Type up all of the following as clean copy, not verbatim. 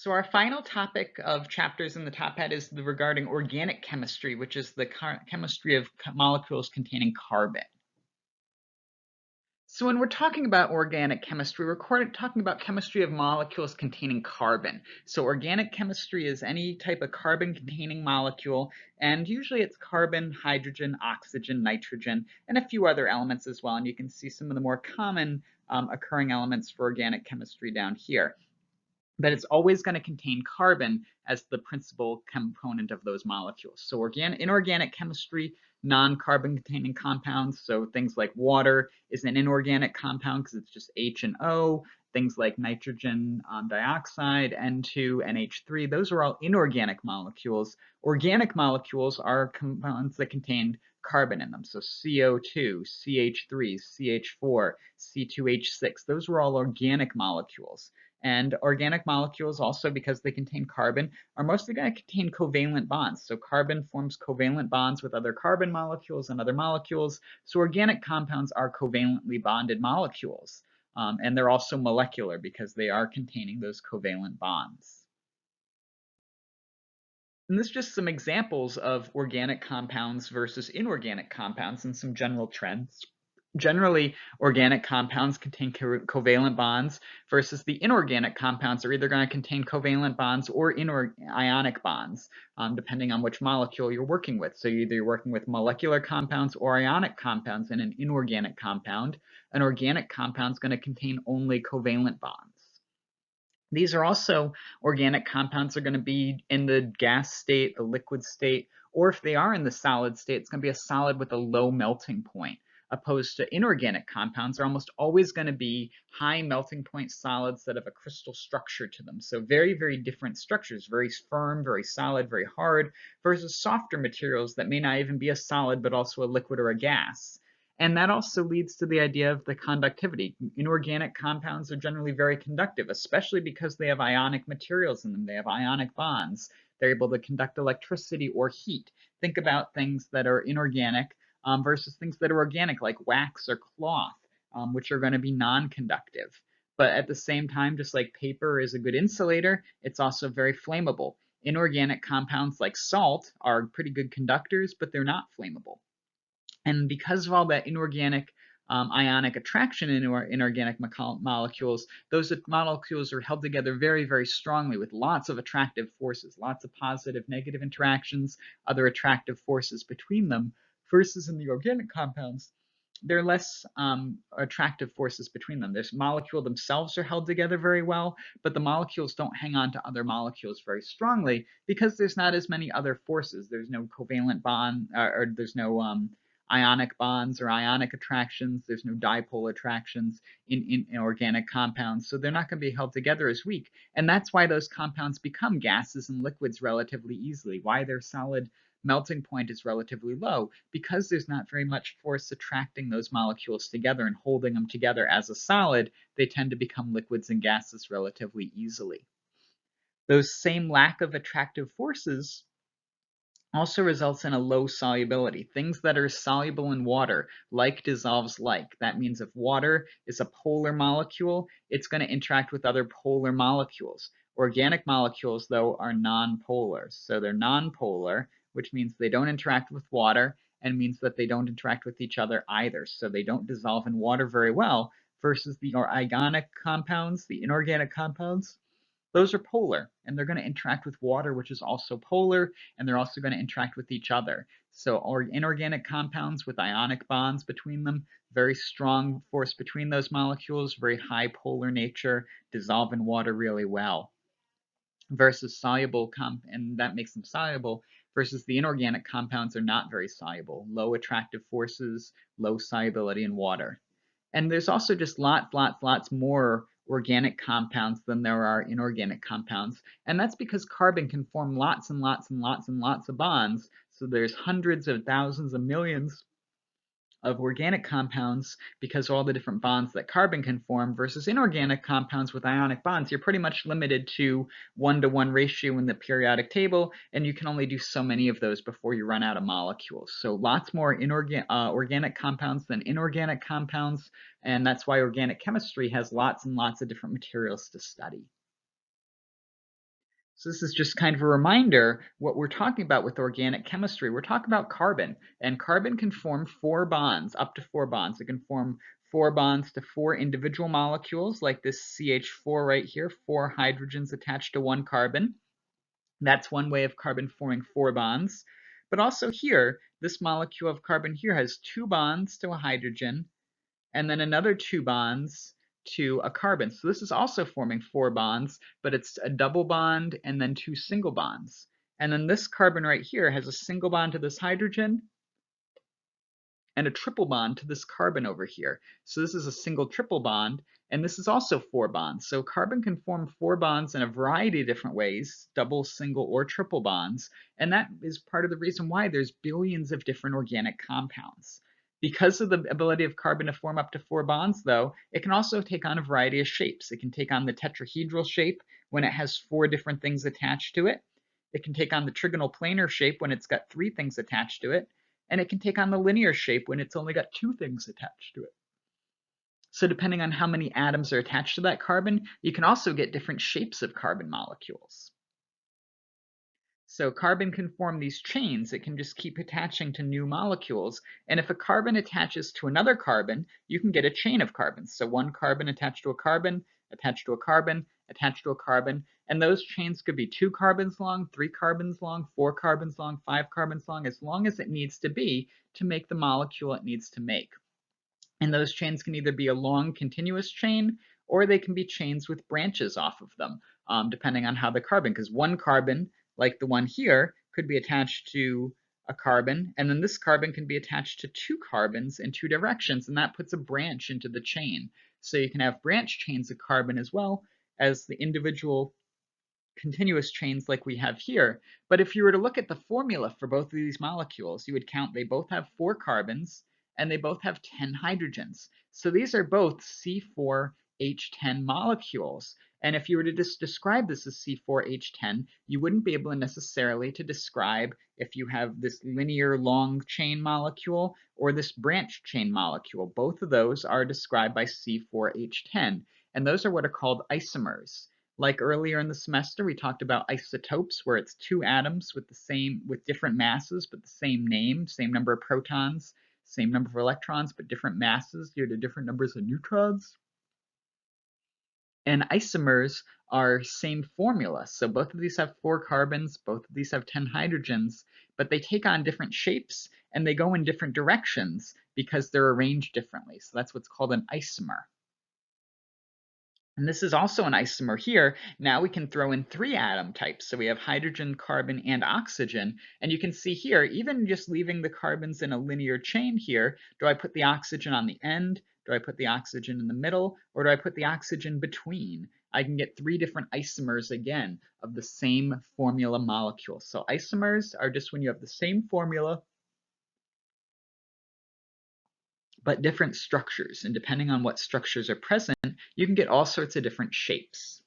So our final topic of chapters in the top hat is regarding organic chemistry, which is the chemistry of molecules containing carbon. So when we're talking about organic chemistry, we're talking about chemistry of molecules containing carbon. So organic chemistry is any type of carbon-containing molecule, and usually it's carbon, hydrogen, oxygen, nitrogen, and a few other elements as well. And you can see some of the more common occurring elements for organic chemistry down here. But it's always going to contain carbon as the principal component of those molecules. So inorganic chemistry, non-carbon containing compounds, so things like water is an inorganic compound because it's just H and O. Things like nitrogen dioxide, N2, NH3, those are all inorganic molecules. Organic molecules are compounds that contain carbon in them. So CO2, CH3, CH4, C2H6, those were all organic molecules. And organic molecules also, because they contain carbon, are mostly going to contain covalent bonds. So carbon forms covalent bonds with other carbon molecules and other molecules. So organic compounds are covalently bonded molecules. And they're also molecular because they are containing those covalent bonds. And this is just some examples of organic compounds versus inorganic compounds and some general trends. Generally, organic compounds contain covalent bonds versus the inorganic compounds are either going to contain covalent bonds or ionic bonds, depending on which molecule you're working with. So either you're working with molecular compounds or ionic compounds in an inorganic compound. An organic compound is going to contain only covalent bonds. These are also organic compounds are going to be in the gas state, the liquid state, or if they are in the solid state, it's going to be a solid with a low melting point. Opposed to inorganic compounds are almost always going to be high melting point solids that have a crystal structure to them. So very, very different structures, very firm, very solid, very hard, versus softer materials that may not even be a solid, but also a liquid or a gas. And that also leads to the idea of the conductivity. Inorganic compounds are generally very conductive, especially because they have ionic materials in them. They have ionic bonds. They're able to conduct electricity or heat. Think about things that are inorganic versus things that are organic, like wax or cloth, which are going to be non-conductive. But at the same time, just like paper is a good insulator, it's also very flammable. Inorganic compounds like salt are pretty good conductors, but they're not flammable. And because of all that inorganic ionic attraction in inorganic molecules, those molecules are held together very, very strongly with lots of attractive forces, lots of positive, negative interactions, other attractive forces between them, versus in the organic compounds, there are less attractive forces between them. This molecule themselves are held together very well, but the molecules don't hang on to other molecules very strongly because there's not as many other forces. There's no covalent bond, or there's no ionic bonds or ionic attractions. There's no dipole attractions in organic compounds, so they're not going to be held together as weak. And that's why those compounds become gases and liquids relatively easily, why their solid melting point is relatively low, because there's not very much force attracting those molecules together and holding them together as a solid, they tend to become liquids and gases relatively easily. Those same lack of attractive forces also results in a low solubility. Things that are soluble in water, like dissolves like. That means if water is a polar molecule, it's going to interact with other polar molecules. Organic molecules, though, are nonpolar. So they're nonpolar, which means they don't interact with water and means that they don't interact with each other either. So they don't dissolve in water very well versus the ionic compounds, the inorganic compounds. Those are polar, and they're going to interact with water, which is also polar, and they're also going to interact with each other. So inorganic compounds with ionic bonds between them, very strong force between those molecules, very high polar nature, dissolve in water really well. Versus soluble and that makes them soluble, versus the inorganic compounds are not very soluble, low attractive forces, low solubility in water. And there's also just lots more organic compounds than there are inorganic compounds. And that's because carbon can form lots and lots and lots and lots of bonds. So there's hundreds of thousands of millions of organic compounds because of all the different bonds that carbon can form versus inorganic compounds with ionic bonds. You're pretty much limited to 1-to-1 ratio in the periodic table, and you can only do so many of those before you run out of molecules. So lots more organic compounds than inorganic compounds, and that's why organic chemistry has lots and lots of different materials to study. So this is just kind of a reminder what we're talking about with organic chemistry. We're talking about carbon, and carbon can form 4 bonds, up to 4 bonds. It can form 4 bonds to 4 individual molecules, like this CH4 right here, 4 hydrogens attached to 1 carbon. That's one way of carbon forming 4 bonds. But also here, this molecule of carbon here has 2 bonds to a hydrogen, and then another 2 bonds to a carbon. So this is also forming 4 bonds, but it's a double bond and then 2 single bonds. And then this carbon right here has a single bond to this hydrogen and a triple bond to this carbon over here. So this is a single triple bond, and this is also 4 bonds. So carbon can form 4 bonds in a variety of different ways, double, single, or triple bonds, and that is part of the reason why there's billions of different organic compounds. Because of the ability of carbon to form up to 4 bonds, though, it can also take on a variety of shapes. It can take on the tetrahedral shape when it has 4 different things attached to it. It can take on the trigonal planar shape when it's got 3 things attached to it. And it can take on the linear shape when it's only got 2 things attached to it. So depending on how many atoms are attached to that carbon, you can also get different shapes of carbon molecules. So carbon can form these chains. It can just keep attaching to new molecules. And if a carbon attaches to another carbon, you can get a chain of carbons. So one carbon attached to a carbon, attached to a carbon, attached to a carbon. And those chains could be 2 carbons long, 3 carbons long, 4 carbons long, 5 carbons long as it needs to be to make the molecule it needs to make. And those chains can either be a long continuous chain, or they can be chains with branches off of them, depending on how the carbon, because one carbon, like the one here, could be attached to a carbon, and then this carbon can be attached to 2 carbons in 2 directions, and that puts a branch into the chain. So you can have branch chains of carbon as well as the individual continuous chains like we have here. But if you were to look at the formula for both of these molecules, you would count they both have 4 carbons and they both have 10 hydrogens. So these are both C4H10 molecules. And if you were to just describe this as C4H10, you wouldn't be able necessarily to describe if you have this linear long chain molecule or this branch chain molecule. Both of those are described by C4H10, and those are what are called isomers. Like earlier in the semester, we talked about isotopes, where it's 2 atoms with different masses, but the same name, same number of protons, same number of electrons, but different masses due to different numbers of neutrons. And isomers are same formula. So both of these have 4 carbons, both of these have 10 hydrogens, but they take on different shapes and they go in different directions because they're arranged differently. So that's what's called an isomer. And this is also an isomer here. Now we can throw in 3 atom types. So we have hydrogen, carbon, and oxygen. And you can see here, even just leaving the carbons in a linear chain here, do I put the oxygen on the end? Do I put the oxygen in the middle? Or do I put the oxygen between? I can get 3 different isomers again of the same formula molecule. So isomers are just when you have the same formula but different structures. And depending on what structures are present, you can get all sorts of different shapes.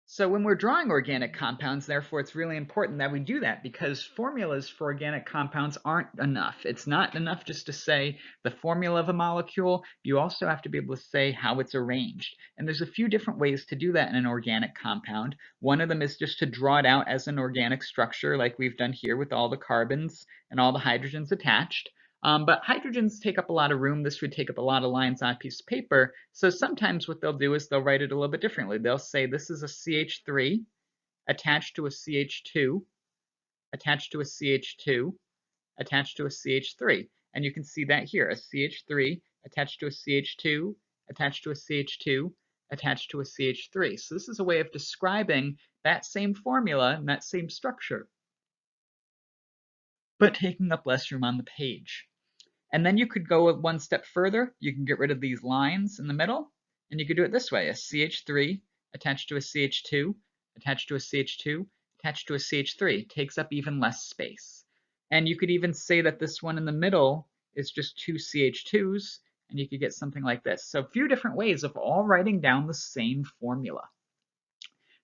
So when we're drawing organic compounds, therefore, it's really important that we do that because formulas for organic compounds aren't enough. It's not enough just to say the formula of a molecule. You also have to be able to say how it's arranged. And there's a few different ways to do that in an organic compound. One of them is just to draw it out as an organic structure like we've done here with all the carbons and all the hydrogens attached. But hydrogens take up a lot of room. This would take up a lot of lines on a piece of paper. So sometimes what they'll do is they'll write it a little bit differently. They'll say this is a CH3 attached to a CH2, attached to a CH2, attached to a CH3. And you can see that here, a CH3 attached to a CH2, attached to a CH2, attached to a CH3. So this is a way of describing that same formula and that same structure, but taking up less room on the page. And then you could go one step further. You can get rid of these lines in the middle, and you could do it this way: a CH3 attached to a CH2, attached to a CH2, attached to a CH3. Takes up even less space. And you could even say that this one in the middle is just 2 CH2s, and you could get something like this. So a few different ways of all writing down the same formula.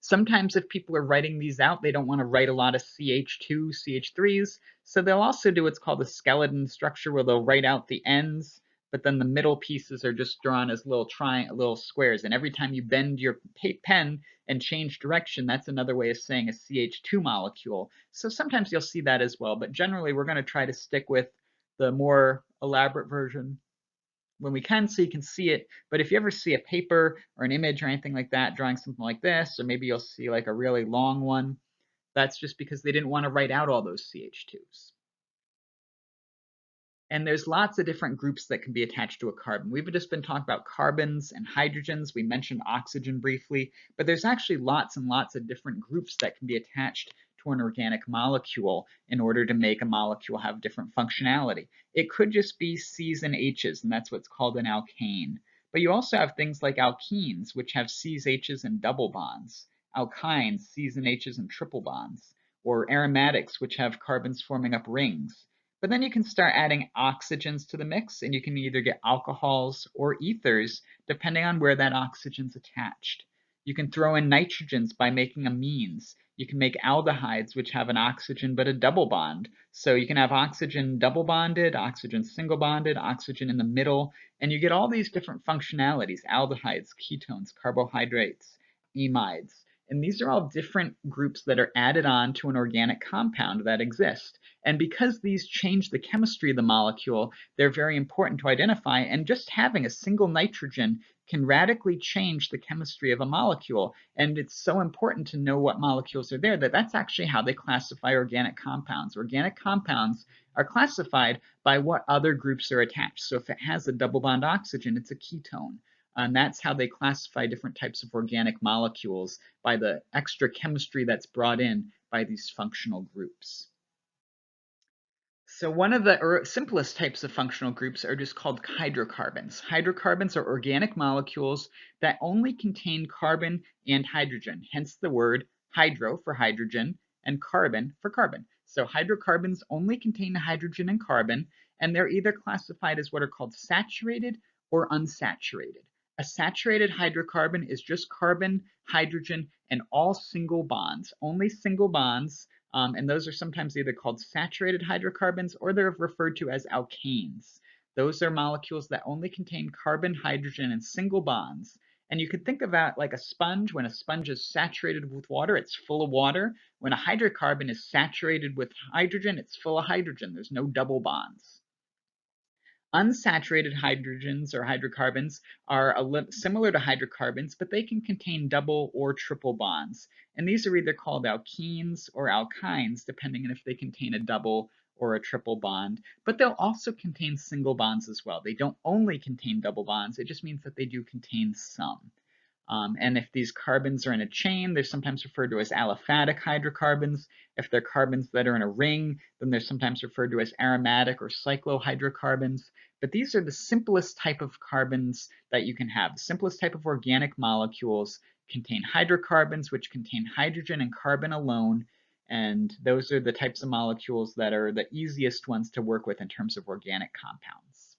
Sometimes if people are writing these out, they don't want to write a lot of CH2, CH3s, so they'll also do what's called a skeleton structure where they'll write out the ends, but then the middle pieces are just drawn as little squares. And every time you bend your pen and change direction, that's another way of saying a CH2 molecule. So sometimes you'll see that as well, but generally we're going to try to stick with the more elaborate version when we can, so you can see it. But if you ever see a paper or an image or anything like that drawing something like this, or maybe you'll see like a really long one, that's just because they didn't want to write out all those CH2s. And there's lots of different groups that can be attached to a carbon. We've just been talking about carbons and hydrogens. We mentioned oxygen briefly, but there's actually lots and lots of different groups that can be attached to an organic molecule in order to make a molecule have different functionality. It could just be C's and H's, and that's what's called an alkane. But you also have things like alkenes, which have C's, H's, and double bonds. Alkynes, C's and H's and triple bonds. Or aromatics, which have carbons forming up rings. But then you can start adding oxygens to the mix, and you can either get alcohols or ethers, depending on where that oxygen's attached. You can throw in nitrogens by making amines. You can make aldehydes, which have an oxygen but a double bond. So you can have oxygen double bonded, oxygen single bonded, oxygen in the middle, and you get all these different functionalities: aldehydes, ketones, carbohydrates, amides. And these are all different groups that are added on to an organic compound that exists. And because these change the chemistry of the molecule, they're very important to identify. And just having a single nitrogen can radically change the chemistry of a molecule. And it's so important to know what molecules are there that that's actually how they classify organic compounds. Organic compounds are classified by what other groups are attached. So if it has a double bond oxygen, it's a ketone. And that's how they classify different types of organic molecules, by the extra chemistry that's brought in by these functional groups. So one of the simplest types of functional groups are just called hydrocarbons. Hydrocarbons are organic molecules that only contain carbon and hydrogen, hence the word hydro for hydrogen and carbon for carbon. So hydrocarbons only contain hydrogen and carbon, and they're either classified as what are called saturated or unsaturated. A saturated hydrocarbon is just carbon, hydrogen, and all single bonds, only single bonds. And those are sometimes either called saturated hydrocarbons or they're referred to as alkanes. Those are molecules that only contain carbon, hydrogen, and single bonds. And you could think of that like a sponge. When a sponge is saturated with water, it's full of water. When a hydrocarbon is saturated with hydrogen, it's full of hydrogen. There's no double bonds. Unsaturated hydrogens or hydrocarbons are similar to hydrocarbons, but they can contain double or triple bonds. And these are either called alkenes or alkynes, depending on if they contain a double or a triple bond. But they'll also contain single bonds as well. They don't only contain double bonds, it just means that they do contain some. And if these carbons are in a chain, they're sometimes referred to as aliphatic hydrocarbons. If they're carbons that are in a ring, then they're sometimes referred to as aromatic or cyclohydrocarbons. But these are the simplest type of carbons that you can have. The simplest type of organic molecules contain hydrocarbons, which contain hydrogen and carbon alone. And those are the types of molecules that are the easiest ones to work with in terms of organic compounds.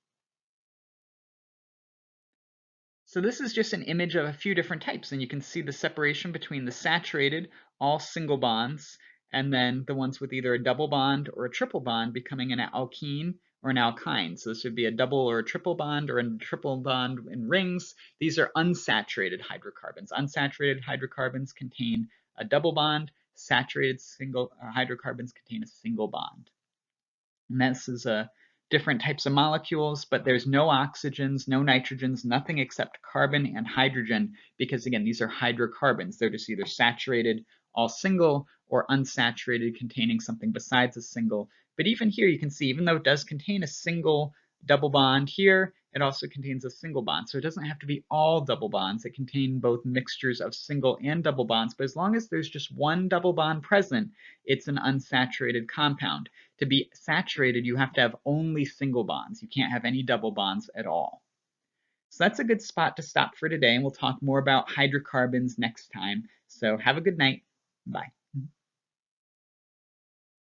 So this is just an image of a few different types, and you can see the separation between the saturated, all single bonds, and then the ones with either a double bond or a triple bond becoming an alkene or an alkyne. So this would be a double or a triple bond or a triple bond in rings. These are unsaturated hydrocarbons. Unsaturated hydrocarbons contain a double bond. Saturated hydrocarbons contain a single bond. And this is different types of molecules, but there's no oxygens, no nitrogens, nothing except carbon and hydrogen, because again, these are hydrocarbons. They're just either saturated, all single, or unsaturated, containing something besides a single. But even here, you can see, even though it does contain a single double bond here, it also contains a single bond. So it doesn't have to be all double bonds. It contains both mixtures of single and double bonds, but as long as there's just one double bond present, it's an unsaturated compound. To be saturated, you have to have only single bonds. You can't have any double bonds at all. So that's a good spot to stop for today, and we'll talk more about hydrocarbons next time. So have a good night. Bye.